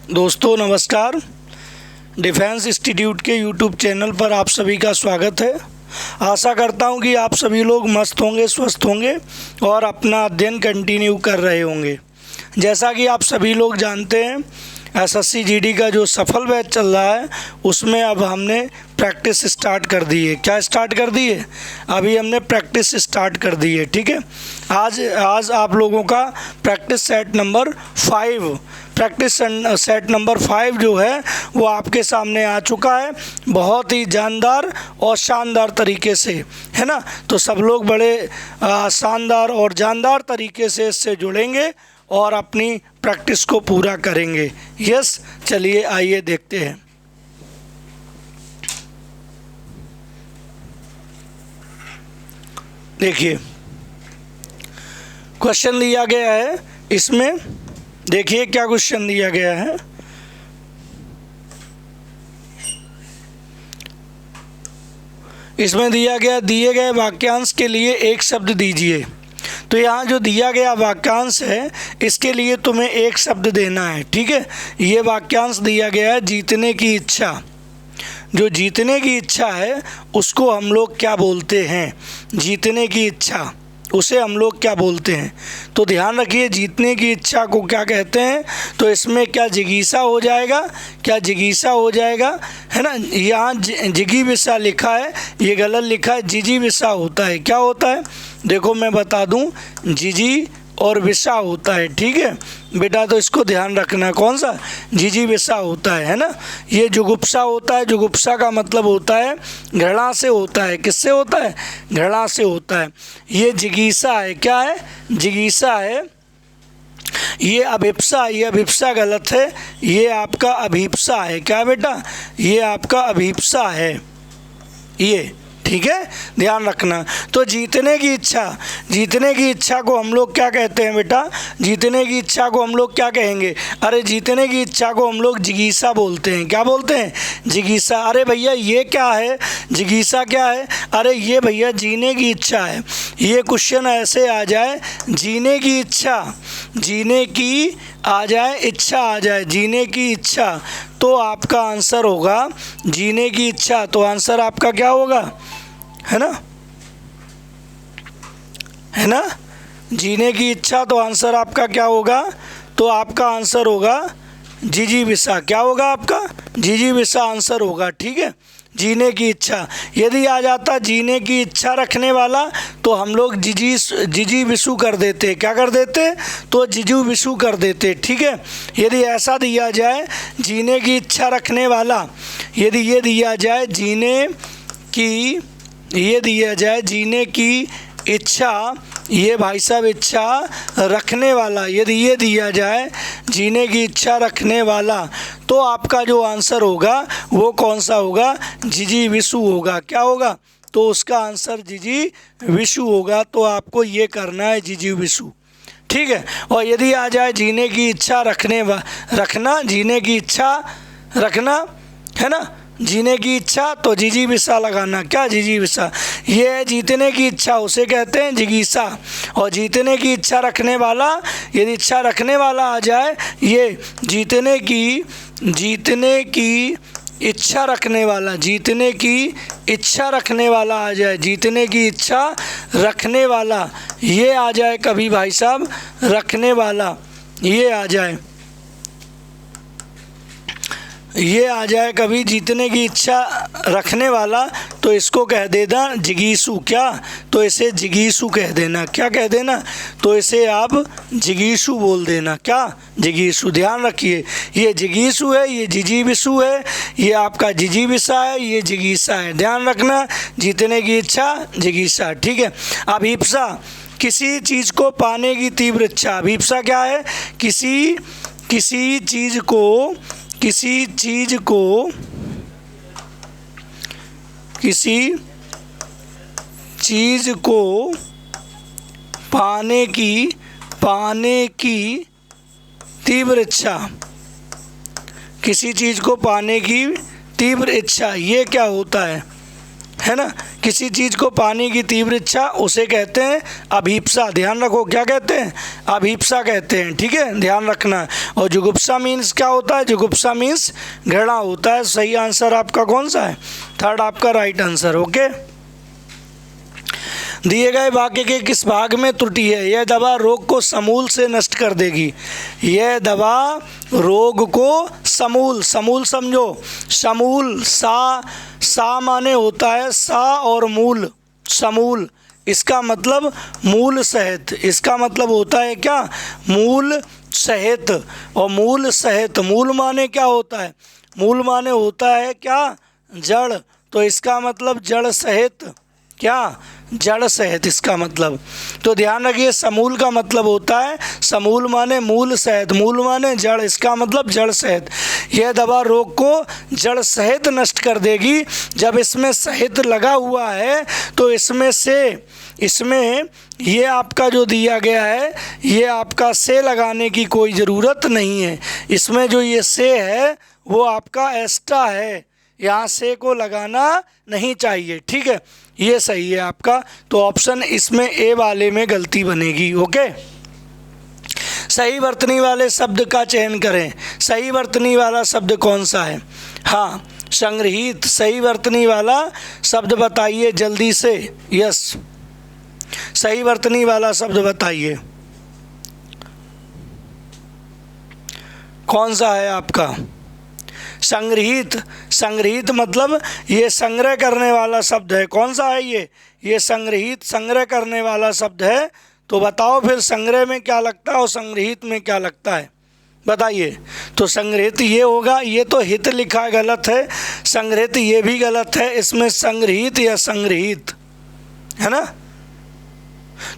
दोस्तों नमस्कार। Defence institute के यूट्यूब चैनल पर आप सभी का स्वागत है। आशा करता हूं कि आप सभी लोग मस्त होंगे, स्वस्थ होंगे और अपना अध्ययन कंटिन्यू कर रहे होंगे। जैसा कि आप सभी लोग जानते हैं, एसएससी जीडी का जो सफल बैच चल रहा है उसमें अब हमने प्रैक्टिस स्टार्ट कर दी है। क्या स्टार्ट कर दी है? अभी हमने प्रैक्टिस स्टार्ट कर दी है। ठीक है, आज आप लोगों का प्रैक्टिस सेट नंबर 5 जो है वो आपके सामने आ चुका है, बहुत ही जानदार और शानदार तरीके से, है ना। तो सब लोग बड़े शानदार और जानदार तरीके से इससे जुड़ेंगे और अपनी प्रैक्टिस को पूरा करेंगे। यस, चलिए आइए देखते हैं। देखिए क्वेश्चन दिया गया है, इसमें देखिए क्या क्वेश्चन दिया गया है। इसमें दिए गए वाक्यांश के लिए एक शब्द दीजिए। तो यहाँ जो दिया गया वाक्यांश है इसके लिए तुम्हें एक शब्द देना है। ठीक है, ये वाक्यांश दिया गया है जीतने की इच्छा। जो जीतने की इच्छा है उसको हम लोग क्या बोलते हैं? जीतने की इच्छा, उसे हम लोग क्या बोलते हैं? तो ध्यान रखिए, जीतने की इच्छा को क्या कहते हैं? तो इसमें क्या जिगीसा हो जाएगा? क्या जिगीसा हो जाएगा, है ना। यहाँ जिगी विसा लिखा है, ये गलत लिखा है, जिजी विसा होता है। क्या होता है? देखो मैं बता दूं, जिजी और विसा होता है। ठीक है बेटा, तो इसको ध्यान रखना। कौन सा? जिजी विसा होता है ना। ये जुगुप्सा होता है। जुगुप्सा का मतलब होता है घृणा से होता है। किससे होता है? घृणा से होता है। ये जिगीसा है। क्या है? जिगीसा है। ये अभिप्सा, ये अभिप्सा गलत है, ये आपका अभिप्सा है। क्या बेटा? ये आपका अभिप्सा है ये। ठीक है, ध्यान रखना। तो जीतने की इच्छा, जीतने की इच्छा को हम लोग क्या कहते हैं बेटा? जीतने की इच्छा को हम लोग क्या कहेंगे? अरे जीतने की इच्छा को हम लोग जिगीसा बोलते हैं। क्या बोलते हैं? जिगीसा। अरे भैया ये क्या है? जिगीसा क्या है? अरे ये भैया जीने की इच्छा है। ये क्वेश्चन ऐसे आ जाए, जीने की इच्छा, जीने की आ जाए, इच्छा आ जाए, जीने की इच्छा, तो आपका आंसर होगा जीने की इच्छा। तो आंसर आपका क्या होगा? है ना, है ना। जीने की इच्छा, तो आंसर आपका क्या होगा? तो आपका आंसर होगा जिजी विसा। क्या होगा आपका? जिजी विसा आंसर होगा। ठीक है, जीने की इच्छा। यदि आ जाता जीने की इच्छा रखने वाला तो हम लोग जिजी विशु कर देते। क्या कर देते? तो जिजू विशु कर देते। ठीक है, यदि ऐसा दिया जाए जीने की इच्छा रखने वाला, यदि ये दिया जाए जीने की, ये दिया जाए जीने की इच्छा, ये भाई साहब इच्छा रखने वाला, यदि ये दिया जाए जीने की इच्छा रखने वाला, तो आपका जो आंसर होगा वो कौन सा होगा? जिजी विशु होगा। क्या होगा? तो उसका आंसर जिजी विशु होगा। तो आपको ये करना है जिजी विशु। ठीक है, और यदि आ जाए जीने की इच्छा रखना, जीने की इच्छा रखना, है ना, जीने की इच्छा, तो जिजी विसा लगाना। क्या? जिजी विसा। ये है जीतने की इच्छा, उसे कहते हैं जिगीसा। और जीतने की इच्छा रखने वाला, यदि इच्छा रखने वाला आ जाए, ये जीतने की इच्छा रखने वाला, जीतने की इच्छा रखने वाला आ जाए, जीतने की इच्छा रखने वाला, ये आ जाए कभी भाई साहब, रखने वाला, ये आ जाए, ये आ जाए कभी जीतने की इच्छा रखने वाला, तो इसको कह देना जिगीसु। क्या? तो इसे जिगीसु कह देना। क्या कह देना? तो इसे आप जिगीसु बोल देना। क्या? जिगीसु। ध्यान रखिए, ये जिगीसु है, ये जिजी विशु है, ये आपका जिजी विसा है, ये जिगीसा है। ध्यान रखना, जीतने की इच्छा जिगीसा। ठीक है। अभिप्सा, किसी चीज़ को पाने की तीव्र इच्छा। अभिप्सा क्या है? किसी चीज़ को पाने की तीव्र इच्छा, किसी चीज़ को पाने की तीव्र इच्छा, ये क्या होता है है ना। किसी चीज़ को पाने की तीव्र इच्छा उसे कहते हैं अभीप्सा। ध्यान रखो, क्या कहते हैं? अभीप्सा कहते हैं, ठीक है, ध्यान रखना। और जुगुप्सा मीन्स क्या होता है? जुगुप्सा मीन्स घृणा होता है। सही आंसर आपका कौन सा है? थर्ड आपका राइट आंसर। ओके, दिए गए वाक्य के किस भाग में त्रुटि है? यह दवा रोग को समूल से नष्ट कर देगी। यह दवा रोग को समूल, समूल समझो, समूल, सा माने होता है सा और मूल, समूल, इसका मतलब मूल सहित, इसका मतलब होता है क्या? मूल सहित। और मूल सहित, मूल माने क्या होता है? मूल माने होता है क्या? जड़। तो इसका मतलब जड़ सहित, क्या? जड़ सहित इसका मतलब। तो ध्यान रखिए, समूल का मतलब होता है, समूल माने मूल सहित, मूल माने जड़, इसका मतलब जड़ सहित। यह दवा रोग को जड़ सहित नष्ट कर देगी। जब इसमें सहित लगा हुआ है तो इसमें ये आपका जो दिया गया है, ये आपका से लगाने की कोई ज़रूरत नहीं है। इसमें जो ये से है वो आपका एस्टा है, यहाँ से को लगाना नहीं चाहिए, ठीक है, ये सही है आपका। तो ऑप्शन इसमें ए वाले में गलती बनेगी। ओके, सही वर्तनी वाले शब्द का चयन करें। सही वर्तनी वाला शब्द कौन सा है? हाँ, संग्रहित। सही वर्तनी वाला शब्द बताइए जल्दी से। यस, सही वर्तनी वाला शब्द बताइए कौन सा है आपका? संग्रहित। संग्रहित मतलब ये संग्रह करने वाला शब्द है। कौन सा है ये संग्रहित, संग्रह करने वाला शब्द है। तो बताओ फिर संग्रह में क्या लगता है और संग्रहित में क्या लगता है, बताइए। तो संग्रहित ये होगा, ये तो हित लिखा है, गलत है। संग्रहित ये भी गलत है, इसमें संग्रहित या संग्रहित है ना।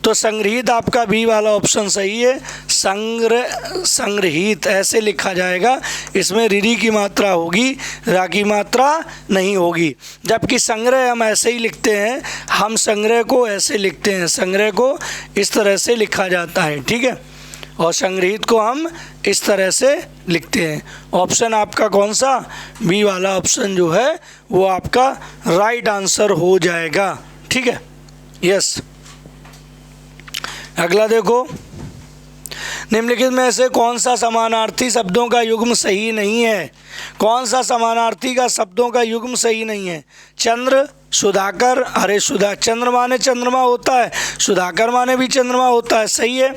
तो संग्रहित आपका बी वाला ऑप्शन सही है। संग्रहित ऐसे लिखा जाएगा, इसमें रीरी की मात्रा होगी, रा की मात्रा नहीं होगी। जबकि संग्रह हम ऐसे ही लिखते हैं, हम संग्रह को ऐसे लिखते हैं, संग्रह को इस तरह से लिखा जाता है, ठीक है, और संग्रहित को हम इस तरह से लिखते हैं। ऑप्शन आपका कौन सा? बी वाला ऑप्शन जो है वो आपका राइट आंसर हो जाएगा, ठीक है। यस, अगला देखो, निम्नलिखित में से कौन सा समानार्थी शब्दों का युग्म सही नहीं है? कौन सा समानार्थी का शब्दों का युग्म सही नहीं है? चंद्र, सुधाकर। अरे चंद्र माने चंद्रमा होता है, सुधाकर माने भी चंद्रमा होता है, सही है।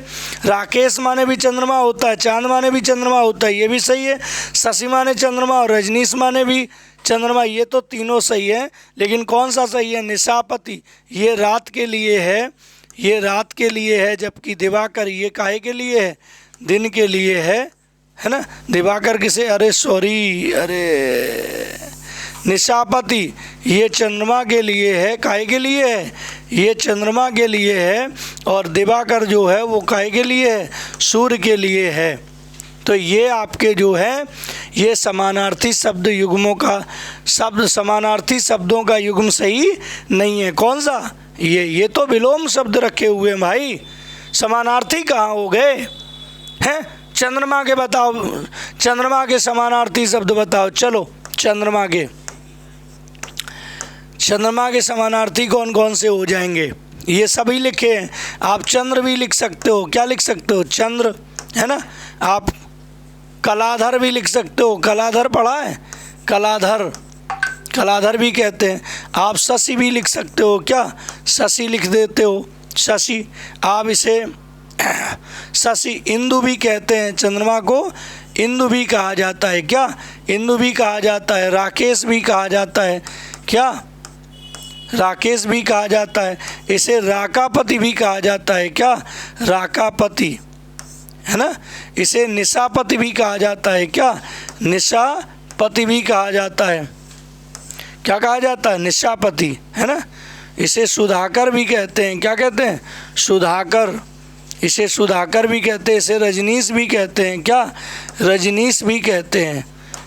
राकेश माने भी चंद्रमा होता है, चांद माने भी चंद्रमा होता है, ये भी सही है। शशि माने चंद्रमा और रजनीश माने भी चंद्रमा, ये तो तीनों सही है। लेकिन कौन सा सही है? निशापति, ये रात के लिए है, ये रात के लिए है। जबकि दिवाकर ये काहे के लिए है? दिन के लिए है ना। दिवाकर किसे? अरे निशापति ये चंद्रमा के लिए है, काहे के लिए है? ये चंद्रमा के लिए है। और दिवाकर जो है वो काहे के लिए है? सूर्य के लिए है। तो ये आपके जो है ये समानार्थी शब्द युग्मों का शब्द, समानार्थी शब्दों का युग्म सही नहीं है। कौन सा? ये तो विलोम शब्द रखे हुए हैं भाई, समानार्थी कहाँ हो गए हैं? चंद्रमा के बताओ, चंद्रमा के समानार्थी शब्द बताओ। चलो, चंद्रमा के समानार्थी कौन कौन से हो जाएंगे? ये सभी लिखे हैं। आप चंद्र भी लिख सकते हो, क्या लिख सकते हो? चंद्र, है ना। आप कलाधर भी लिख सकते हो, कलाधर पढ़ा है? कलाधर भी कहते हैं। आप शशि भी लिख सकते हो, क्या? शशि लिख देते हो, शशि। आप इसे शशि। इंदु भी कहते हैं, चंद्रमा को इंदु भी कहा जाता है, क्या? इंदु भी कहा जाता है। राकेश भी कहा जाता है, क्या? राकेश भी कहा जाता है। इसे राकापति भी कहा जाता है, क्या? राकापति, है ना। इसे निशापति भी कहा जाता है, क्या? निशापति भी कहा जाता है। क्या कहा जाता है? निशापति, है ना। इसे सुधाकर भी कहते हैं, क्या कहते हैं? सुधाकर। इसे सुधाकर भी कहते हैं, इसे रजनीश भी कहते हैं, क्या? रजनीश भी कहते हैं,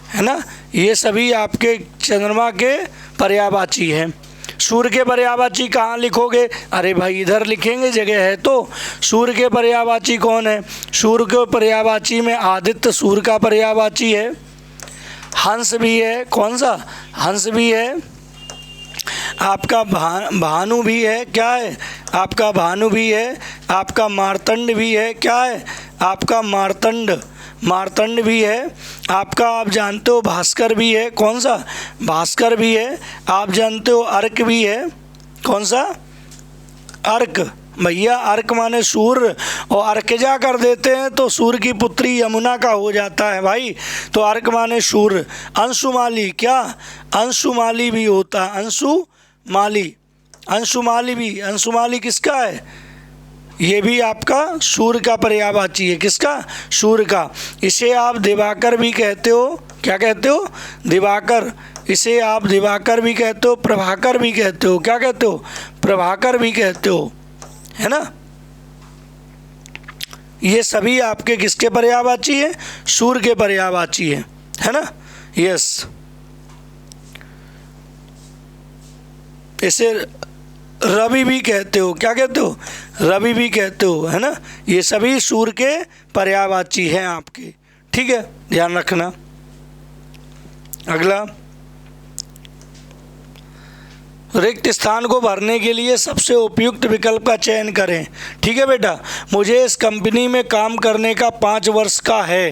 है ना। ये सभी आपके चंद्रमा के पर्यायवाची हैं। सूर्य के पर्यायवाची कहाँ लिखोगे? अरे भाई इधर लिखेंगे, जगह है तो। सूर्य के पर्यायवाची कौन है? सूर्य के पर्यायवाची में आदित्य सूर्य का पर्यायवाची है, हंस भी है। कौन सा? हंस भी है। आपका भानु भी है, क्या है, आपका भानु भी है, आपका मार्तंड भी है, क्या है, आपका मार्तंड भी है, आपका आप जानते हो भास्कर भी है, कौन सा, भास्कर भी है, आप जानते हो अर्क भी है, कौन सा, अर्क, भैया अर्क माने सूर्य, और अर्कजा कर देते हैं तो सूर्य की पुत्री यमुना का हो जाता है भाई, तो अर्क माने सूर्य। अंशुमाली, क्या, अंशुमाली भी होता है, अंशुमाली किसका है, ये भी आपका सूर्य का पर्यायवाची है, किसका, सूर्य का। इसे आप दिवाकर भी कहते हो, क्या कहते हो, दिवाकर, इसे आप दिवाकर भी कहते हो, प्रभाकर भी कहते हो, क्या कहते हो, प्रभाकर भी कहते हो, है ना। ये सभी आपके किसके पर्यायवाची है, सूर्य के पर्यायवाची है ना। यस, इसे रवि भी कहते हो, क्या कहते हो, रवि भी कहते हो, है ना। ये सभी सूर्य के पर्यायवाची हैं आपके, ठीक है, ध्यान रखना। अगला, रिक्त स्थान को भरने के लिए सबसे उपयुक्त विकल्प का चयन करें। ठीक है बेटा, मुझे इस कंपनी में काम करने का 5 वर्ष का है,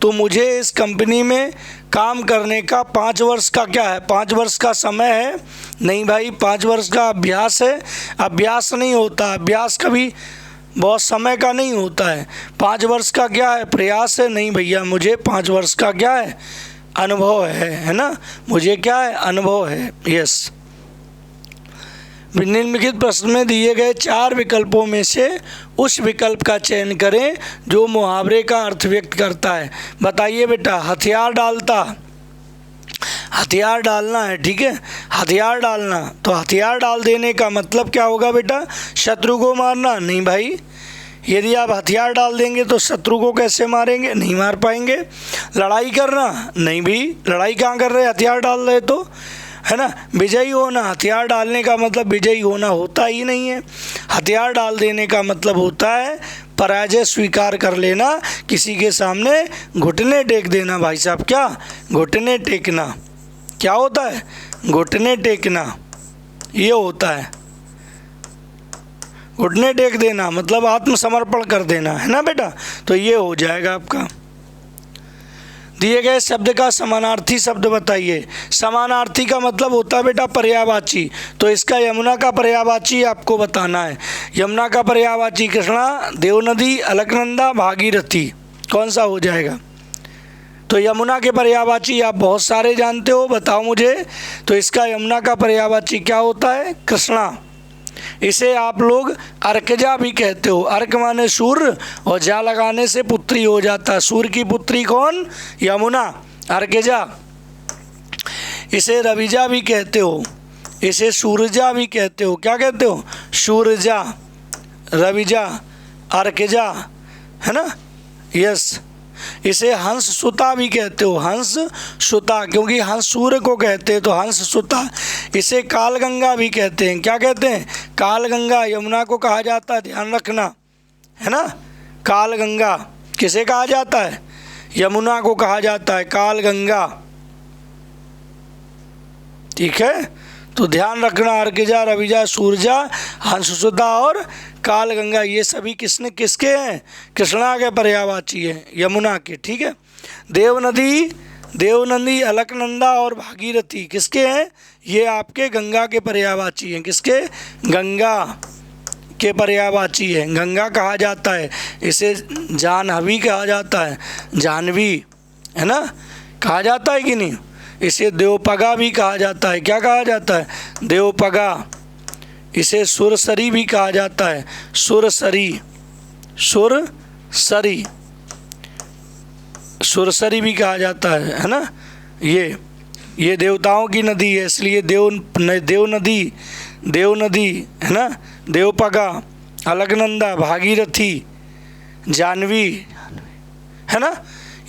तो मुझे इस कंपनी में काम करने का 5 वर्ष का क्या है, 5 वर्ष का समय है, नहीं भाई 5 वर्ष का अभ्यास है, अभ्यास नहीं होता, अभ्यास कभी बहुत समय का नहीं होता है। 5 वर्ष का क्या है, प्रयास है, नहीं भैया मुझे 5 वर्ष का क्या है, अनुभव है ना, मुझे क्या है, अनुभव है। यस, निम्नलिखित प्रश्न में दिए गए 4 विकल्पों में से उस विकल्प का चयन करें जो मुहावरे का अर्थ व्यक्त करता है। बताइए बेटा, हथियार डालता, हथियार डालना है, ठीक है, हथियार डालना, तो हथियार डाल देने का मतलब क्या होगा बेटा, शत्रु को मारना, नहीं भाई, यदि आप हथियार डाल देंगे तो शत्रु को कैसे मारेंगे, नहीं मार पाएंगे। लड़ाई करना, नहीं भी, लड़ाई कहाँ कर रहे, हथियार डाल रहे तो, है ना। विजयी होना, हथियार डालने का मतलब विजयी होना होता ही नहीं है, हथियार डाल देने का मतलब होता है पराजय स्वीकार कर लेना, किसी के सामने घुटने टेक देना। भाई साहब, क्या घुटने टेकना, क्या होता है, घुटने टेकना, ये होता है, घुटने टेक देना मतलब आत्मसमर्पण कर देना, है ना बेटा। तो ये हो जाएगा आपका। दिए गए शब्द का समानार्थी शब्द बताइए। समानार्थी का मतलब होता है बेटा पर्यायवाची, तो इसका यमुना का पर्यायवाची आपको बताना है। यमुना का पर्यायवाची कृष्णा, देवनदी, अलकनंदा, भागीरथी, कौन सा हो जाएगा। तो यमुना के पर्यायवाची आप बहुत सारे जानते हो, बताओ मुझे। तो इसका यमुना का पर्यायवाची क्या होता है, कृष्णा। इसे आप लोग अर्कजा भी कहते हो, अर्क माने सूर्य और जा लगाने से पुत्री हो जाता है। सूर्य की पुत्री कौन, यमुना, अर्कजा। इसे रविजा भी कहते हो, इसे सूरजा भी कहते हो, क्या कहते हो, सूरजा, रविजा, अर्कजा, है ना। यस, इसे हंस सुता भी कहते हो, हंस सुता, क्योंकि हंस सूर्य को कहते हैं तो हंस सुता। इसे कालगंगा भी कहते हैं, क्या कहते हैं, कालगंगा, यमुना को कहा जाता है, ध्यान रखना, है ना। कालगंगा किसे कहा जाता है, यमुना को कहा जाता है कालगंगा, ठीक है। तो ध्यान रखना, अर्कजा, रविजा, सूरजा, हंससुता और कालगंगा, ये सभी किसके हैं, कृष्णा के पर्यायवाची हैं, यमुना के, ठीक है। देवनदी, अलकनंदा और भागीरथी किसके हैं, ये आपके गंगा के पर्यायवाची हैं, किसके, गंगा के पर्यायवाची हैं। गंगा कहा जाता है, इसे जाह्नवी कहा जाता है, जाह्नवी, है ना, कहा जाता है कि नहीं। इसे देवपगा भी कहा जाता है, क्या कहा जाता है, देवपगा। इसे सुरसरी भी कहा जाता है, सुरसरी, सुरसरी भी कहा जाता है ना। ये देवताओं की नदी है, इसलिए देवनदी, है ना, देवपगा, अलकनंदा, भागीरथी, जाह्नवी, है ना।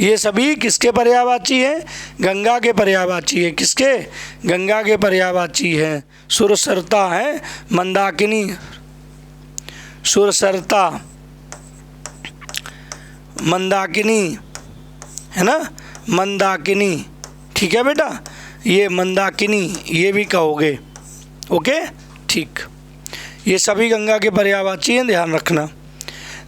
ये सभी किसके पर्यायवाची हैं, गंगा के पर्यायवाची है, किसके, गंगा के पर्यायवाची हैं। सुरसरता है, मंदाकिनी, सुरसरता, मंदाकिनी, है ना, मंदाकिनी, ठीक है बेटा। ये मंदाकिनी, ये भी कहोगे, ओके, ठीक। ये सभी गंगा के पर्यायवाची हैं, ध्यान रखना।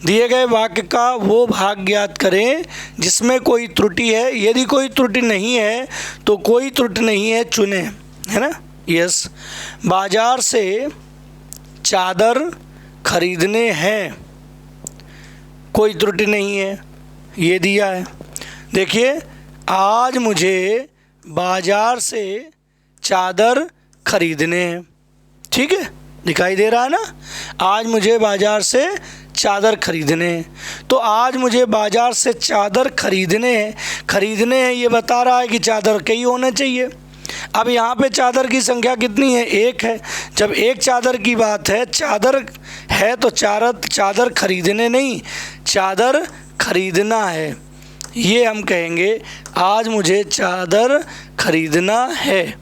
दिए गए वाक्य का वो भाग ज्ञात करें जिसमें कोई त्रुटि है। यदि कोई त्रुटि नहीं है तो कोई त्रुटि नहीं है चुने, है ना। यस, बाजार से चादर खरीदने हैं, कोई त्रुटि नहीं है, ये दिया है। देखिए, आज मुझे बाजार से चादर खरीदने हैं, ठीक है, दिखाई दे रहा है ना। आज मुझे बाजार से चादर खरीदने हैं, तो आज मुझे बाजार से चादर खरीदने हैं, ये बता रहा है कि चादर कई होने चाहिए। अब यहाँ पे चादर की संख्या कितनी है? एक है। जब एक चादर की बात है, चादर है तो चादर खरीदने नहीं, चादर खरीदना है। ये हम कहेंगे आज मुझे चादर खरीदना है,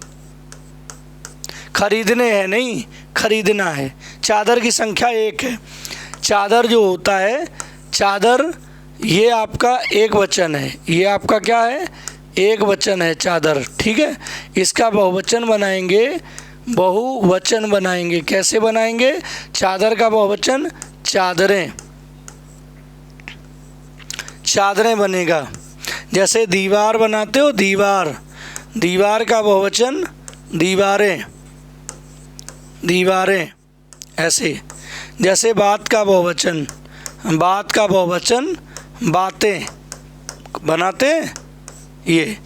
खरीदने हैं नहीं, खरीदना है। चादर की संख्या एक है। चादर जो होता है, चादर ये आपका एक वचन है, ये आपका क्या है? एक वचन है चादर, ठीक है। इसका बहुवचन बनाएंगे, कैसे बनाएंगे? चादर का बहुवचन चादरें बनेगा। जैसे दीवार बनाते हो, दीवार का बहुवचन दीवारें, ऐसे। जैसे बात का बहुवचन बातें बनाते हैं, ये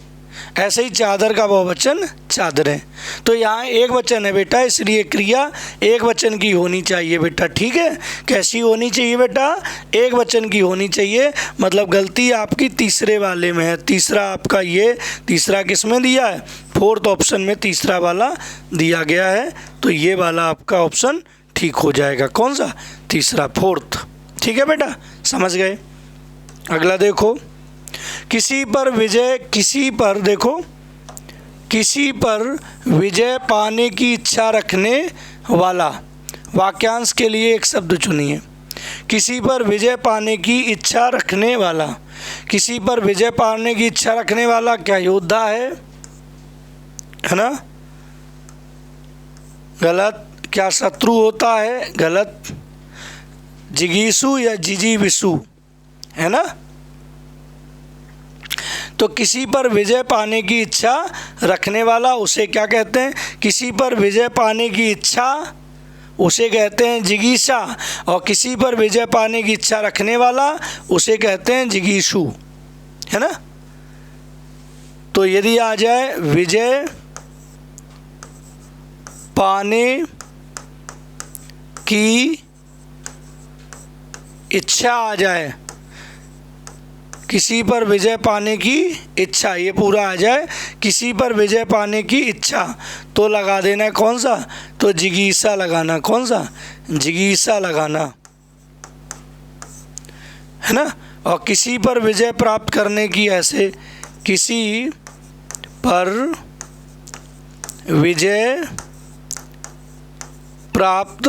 ऐसे ही चादर का बहुवचन चादरें। तो यहाँ एक वचन है बेटा, इसलिए क्रिया एक वचन की होनी चाहिए बेटा, ठीक है। कैसी होनी चाहिए बेटा? एक वचन की होनी चाहिए। मतलब गलती आपकी तीसरे वाले में है। तीसरा आपका ये, तीसरा किस में दिया है? फोर्थ ऑप्शन में तीसरा वाला दिया गया है, तो ये वाला आपका ऑप्शन ठीक हो जाएगा। कौन सा? तीसरा, फोर्थ, ठीक है बेटा, समझ गए। अगला देखो, किसी पर विजय पाने की इच्छा रखने वाला। वाक्यांश के लिए एक शब्द चुनिए। किसी पर विजय पाने की इच्छा रखने वाला। किसी पर विजय पाने की इच्छा रखने वाला क्या योद्धा है ना? गलत। क्या शत्रु होता है? गलत। जिगीषु या जिजीविषु, है ना। तो किसी पर विजय पाने की इच्छा रखने वाला, उसे क्या कहते हैं? किसी पर विजय पाने की इच्छा, उसे कहते हैं जिगीषा। और किसी पर विजय पाने की इच्छा रखने वाला, उसे कहते हैं जिगीषु, है ना। तो यदि आ जाए विजय पाने की इच्छा, आ जाए किसी पर विजय पाने की इच्छा, ये पूरा आ जाए किसी पर विजय पाने की इच्छा, तो लगा देना है कौन सा? तो जिगीषा लगाना। कौन सा? जिगीषा लगाना, है ना। और किसी पर विजय प्राप्त करने की, ऐसे किसी पर विजय प्राप्त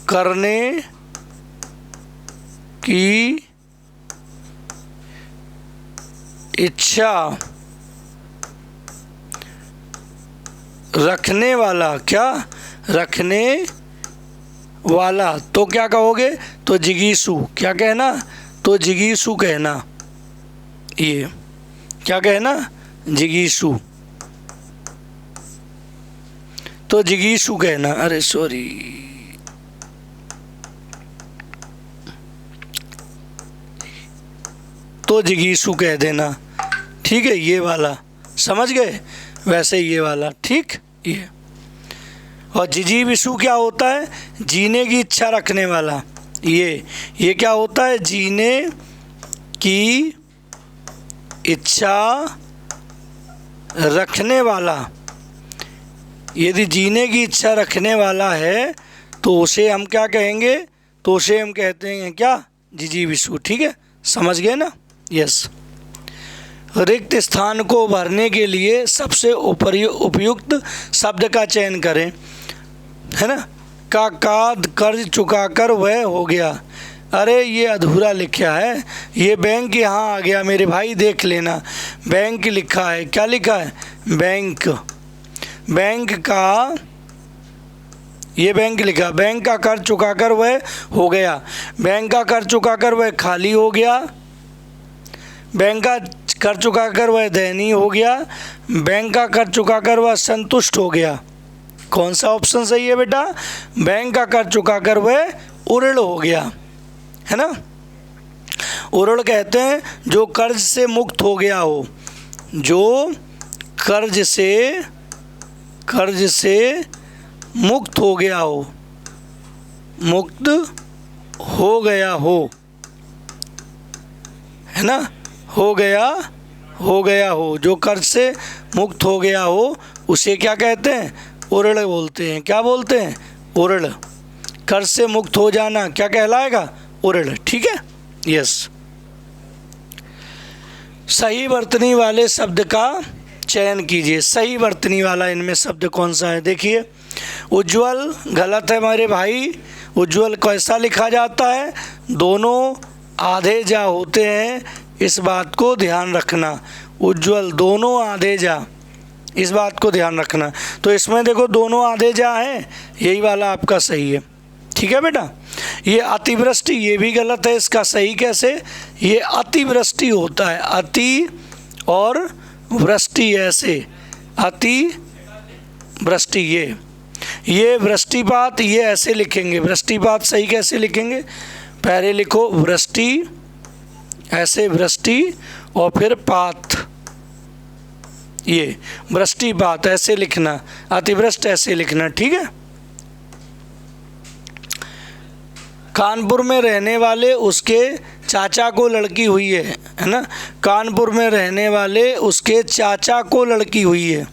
करने की इच्छा रखने वाला। क्या? रखने वाला। तो क्या कहोगे? तो जिगीषु। क्या कहना? तो जिगीषु कहना। ये क्या कहना? जिगीषु। तो जिगीषु कहना। अरे सॉरी, तो जिगीषु कह देना, ठीक है। ये वाला समझ गए? वैसे ये वाला, ठीक। ये और जिजीविषु क्या होता है? जीने की इच्छा रखने वाला। ये क्या होता है? जीने की इच्छा रखने वाला। यदि जीने की इच्छा रखने वाला है तो उसे हम क्या कहेंगे? तो उसे हम कहते हैं क्या? जिजीविषु, ठीक है, समझ गए ना। यस। रिक्त स्थान को भरने के लिए सबसे उपयुक्त शब्द का चयन करें, है ना। का कर्ज चुकाकर वह हो गया। अरे ये अधूरा लिखा है, ये बैंक यहाँ आ गया मेरे भाई, देख लेना। बैंक लिखा है, क्या लिखा है? बैंक। बैंक का, ये बैंक लिखा, बैंक का कर चुकाकर वह हो गया, बैंक का कर चुकाकर वह खाली हो गया, बैंक का कर चुकाकर वह दयनीय हो गया, बैंक का कर चुकाकर वह संतुष्ट हो गया। कौन सा ऑप्शन सही है बेटा? बैंक का कर चुकाकर वह उऋण हो गया, है ना। उऋण कहते हैं जो कर्ज से मुक्त हो गया हो, जो कर्ज से मुक्त हो गया हो, मुक्त हो गया हो, है ना, हो गया हो, जो कर्ज से मुक्त हो गया हो उसे क्या कहते हैं? उऋण बोलते हैं। क्या बोलते हैं? उऋण। कर्ज से मुक्त हो जाना क्या कहलाएगा? उऋण। ठीक है, यस। सही वर्तनी वाले शब्द का चयन कीजिए। सही वर्तनी वाला इनमें शब्द कौन सा है? देखिए, उज्ज्वल गलत है मेरे भाई। उज्ज्वल कैसा लिखा जाता है? दोनों आधे जा होते हैं, इस बात को ध्यान रखना। उज्ज्वल दोनों आधे जा, इस बात को ध्यान रखना। तो इसमें देखो दोनों आधे जा हैं, यही वाला आपका सही है। ठीक है बेटा। ये अतिवृष्टि, ये भी गलत है, इसका सही कैसे? ये अतिवृष्टि होता है, अति और वृष्टि, ऐसे अति वृष्टि। ये वृष्टिपात, ये ऐसे लिखेंगे। वृष्टिपात सही कैसे लिखेंगे? पहले लिखो वृष्टि, ऐसे वृष्टि और फिर पात, ये वृष्टिपात ऐसे लिखना, अतिवृष्टि ऐसे लिखना। ठीक है। कानपुर में रहने वाले उसके चाचा को लड़की हुई है ना। कानपुर में रहने वाले उसके चाचा को लड़की हुई है,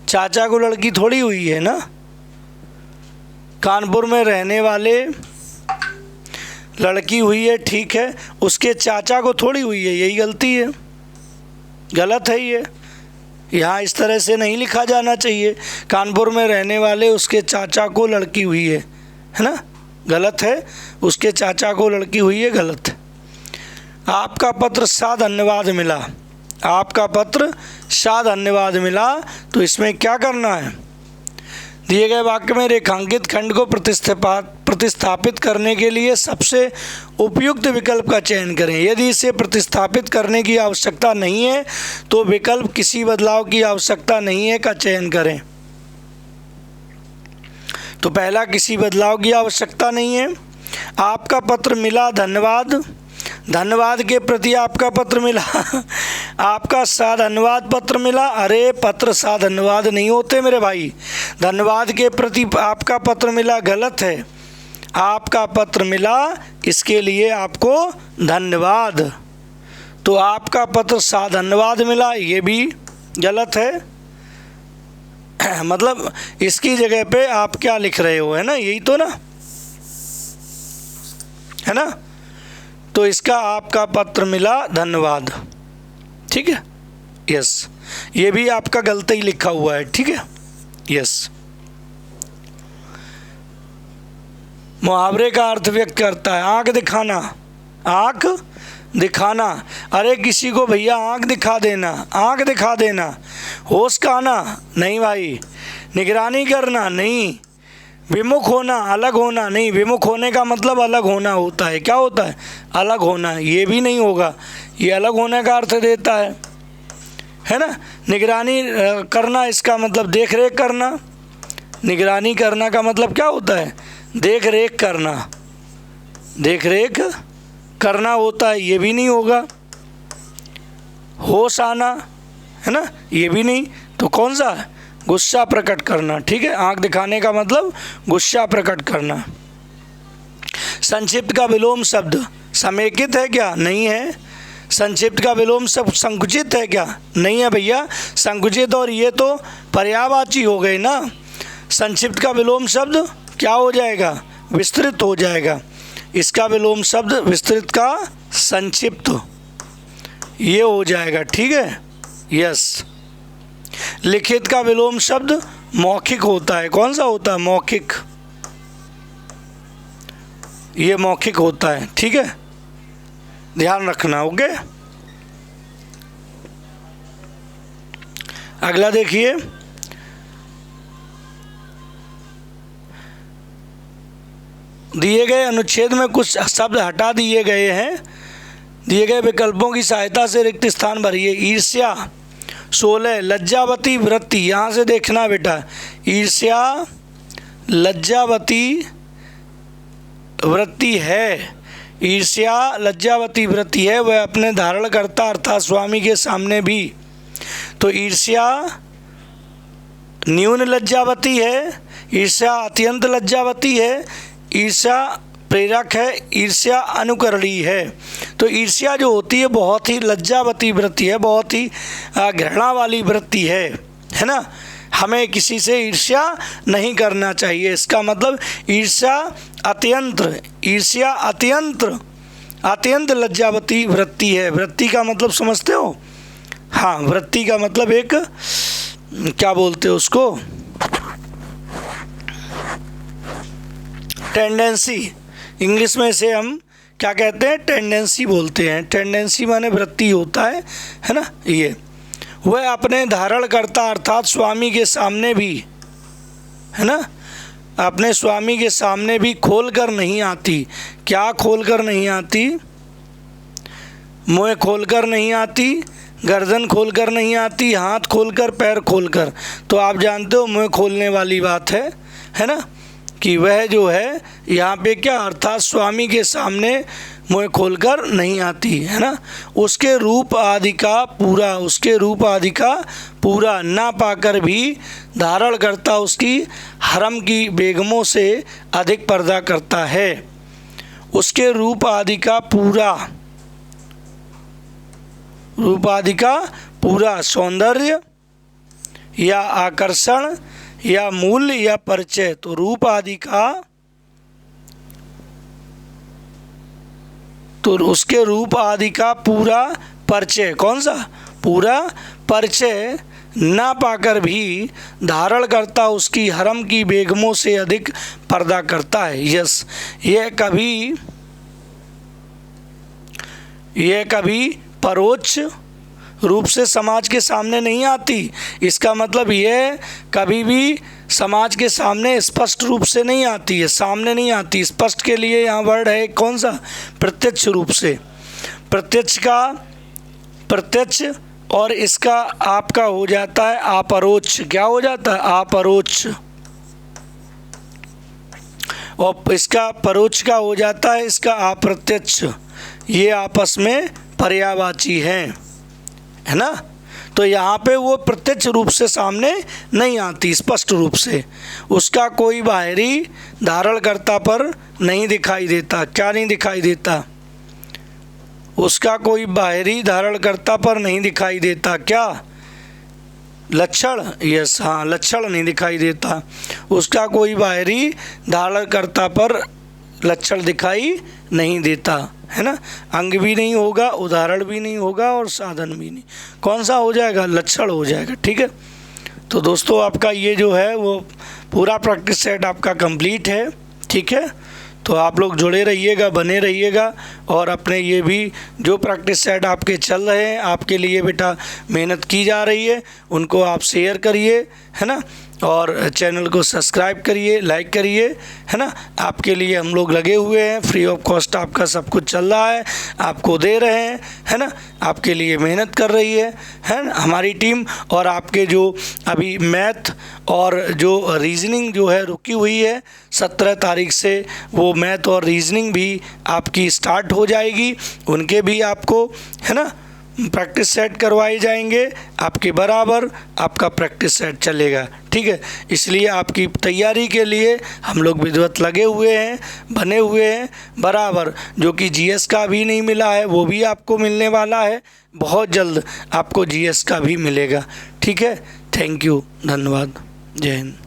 चाचा को लड़की थोड़ी हुई है ना। कानपुर में रहने वाले लड़की हुई है, ठीक है, उसके चाचा को थोड़ी हुई है, यही गलती है, गलत है ये। यहाँ इस तरह से नहीं लिखा जाना चाहिए। कानपुर में रहने वाले उसके चाचा को लड़की हुई है ना, गलत है। उसके चाचा को लड़की हुई है, गलत है। आपका पत्र सा धन्यवाद मिला, आपका पत्र सा धन्यवाद मिला, तो इसमें क्या करना है? दिए गए वाक्य में रेखांकित खंड को प्रतिस्थापित करने के लिए सबसे उपयुक्त विकल्प का चयन करें। यदि इसे प्रतिस्थापित करने की आवश्यकता नहीं है तो विकल्प किसी बदलाव की आवश्यकता नहीं है का चयन करें। तो पहला, किसी बदलाव की आवश्यकता नहीं है। आपका पत्र मिला, धन्यवाद, धन्यवाद के प्रति आपका पत्र मिला। आपका सा धन्यवाद पत्र मिला, अरे पत्र सा धन्यवाद नहीं होते मेरे भाई। धन्यवाद के प्रति आपका पत्र मिला, गलत है। आपका पत्र मिला, इसके लिए आपको धन्यवाद। तो आपका पत्र सा धन्यवाद मिला, ये भी गलत है। मतलब इसकी जगह पे आप क्या लिख रहे हो, है ना, यही तो ना, है ना। तो इसका आपका पत्र मिला, धन्यवाद। ठीक है, यस। ये भी आपका गलती लिखा हुआ है, ठीक है, यस। मुहावरे का अर्थ व्यक्त करता है आंख दिखाना, आंख दिखाना। अरे किसी को भैया आंख दिखा देना, आंख दिखा देना। होश का आना, नहीं भाई। निगरानी करना, नहीं। विमुख होना, अलग होना, नहीं। विमुख होने का मतलब अलग होना होता है। क्या होता है? अलग होना। ये भी नहीं होगा, ये अलग होने का अर्थ देता है ना। निगरानी करना, इसका मतलब देख रेख करना। निगरानी करना का मतलब क्या होता है? देख रेख करना, देख रेख करना होता है, ये भी नहीं होगा। होश आना, है ना, ये भी नहीं। तो कौन सा? गुस्सा प्रकट करना। ठीक है, आंख दिखाने का मतलब गुस्सा प्रकट करना। संक्षिप्त का विलोम शब्द समेकित है क्या? नहीं है। संक्षिप्त का विलोम शब्द संकुचित है क्या? नहीं है भैया। संकुचित और ये तो पर्यायवाची हो गए ना। संक्षिप्त का विलोम शब्द क्या हो जाएगा? विस्तृत हो जाएगा। इसका विलोम शब्द विस्तृत का संक्षिप्त, ये हो जाएगा। ठीक है, यस। लिखित का विलोम शब्द मौखिक होता है। कौन सा होता है? मौखिक। ये मौखिक होता है, ठीक है, ध्यान रखना। ओके, अगला देखिए, दिए गए अनुच्छेद में कुछ शब्द हटा दिए गए हैं। दिए गए विकल्पों की सहायता से रिक्त स्थान भरिए। ईर्ष्या 16, लज्जावती वृत्ति, यहाँ से देखना बेटा, ईर्ष्या लज्जावती वृत्ति है, ईर्ष्या लज्जावती वृत्ति है, वह अपने धारणकर्ता अर्थात स्वामी के सामने भी। तो ईर्ष्या न्यून लज्जावती है, ईर्ष्या अत्यंत लज्जावती है, ईर्ष्या प्रेरक है, ईर्ष्या अनुकरणीय है। तो ईर्ष्या जो होती है बहुत ही लज्जावती वृत्ति है, बहुत ही घृणा वाली वृत्ति है ना। हमें किसी से ईर्ष्या नहीं करना चाहिए। इसका मतलब ईर्ष्या अत्यंत लज्जावती वृत्ति है। वृत्ति का मतलब समझते हो? हाँ, वृत्ति का मतलब एक क्या बोलते हो उसको, टेंडेंसी। इंग्लिश में इसे हम क्या कहते हैं? टेंडेंसी बोलते हैं। टेंडेंसी माने वृत्ति होता है ना। ये वह अपने धारणकर्ता अर्थात स्वामी के सामने भी, है ना, अपने स्वामी के सामने भी खोल कर नहीं आती। क्या खोल कर नहीं आती? मुँह खोल कर नहीं आती, गर्दन खोल कर नहीं आती, हाथ खोल कर, पैर खोल कर। तो आप जानते हो मुँह खोलने वाली बात है ना, कि वह जो है यहाँ पे क्या अर्थात स्वामी के सामने मुँह खोलकर नहीं आती, है ना। उसके रूप आदि का पूरा ना पाकर भी धारण करता उसकी हरम की बेगमों से अधिक पर्दा करता है। उसके रूप आदि का पूरा सौंदर्य या आकर्षण या मूल्य या परिचय। तो रूप आदि का, तो उसके रूप आदि का पूरा परिचय, कौन सा? पूरा परिचय ना पाकर भी धारण करता उसकी हरम की बेगमों से अधिक पर्दा करता है। यस, यह कभी परोक्ष रूप से समाज के सामने नहीं आती। इसका मतलब यह कभी भी समाज के सामने स्पष्ट रूप से नहीं आती है, सामने नहीं आती। स्पष्ट के लिए यहाँ वर्ड है कौन सा? प्रत्यक्ष रूप से। प्रत्यक्ष और इसका आपका हो जाता है अपरोक्ष। क्या हो जाता है? अपरोक्ष। और इसका परोक्ष का हो जाता है इसका अप्रत्यक्ष। ये आपस में पर्यायवाची हैं, है ना। तो यहाँ पे वो प्रत्यक्ष रूप से सामने नहीं आती, स्पष्ट रूप से। उसका कोई बाहरी धारणकर्ता पर नहीं दिखाई देता। क्या नहीं दिखाई देता? उसका कोई बाहरी धारणकर्ता पर नहीं दिखाई देता। क्या? लक्षण। यस, हाँ, लक्षण नहीं दिखाई देता। उसका कोई बाहरी धारणकर्ता पर लक्षण दिखाई नहीं देता, है ना। अंग भी नहीं होगा, उदाहरण भी नहीं होगा और साधन भी नहीं। कौन सा हो जाएगा? लक्षण हो जाएगा। ठीक है। तो दोस्तों आपका ये जो है वो पूरा प्रैक्टिस सेट आपका कंप्लीट है। ठीक है। तो आप लोग जुड़े रहिएगा, बने रहिएगा और अपने ये भी जो प्रैक्टिस सेट आपके चल रहे हैं, आपके लिए बेटा मेहनत की जा रही है, उनको आप शेयर करिए, है ना, और चैनल को सब्सक्राइब करिए, लाइक करिए, है ना। आपके लिए हम लोग लगे हुए हैं, फ्री ऑफ कॉस्ट आपका सब कुछ चल रहा है, आपको दे रहे हैं, है ना। आपके लिए मेहनत कर रही है ना हमारी टीम। और आपके जो अभी मैथ और जो रीजनिंग जो है रुकी हुई है, 17 तारीख से वो मैथ और रीजनिंग भी आपकी स्टार्ट हो जाएगी। उनके भी आपको, है ना, प्रैक्टिस सेट करवाए जाएंगे। आपके बराबर आपका प्रैक्टिस सेट चलेगा। ठीक है। इसलिए आपकी तैयारी के लिए हम लोग विधिवत लगे हुए हैं, बने हुए हैं बराबर। जो कि जीएस का भी नहीं मिला है वो भी आपको मिलने वाला है, बहुत जल्द आपको जीएस का भी मिलेगा। ठीक है। थैंक यू, धन्यवाद, जय हिंद।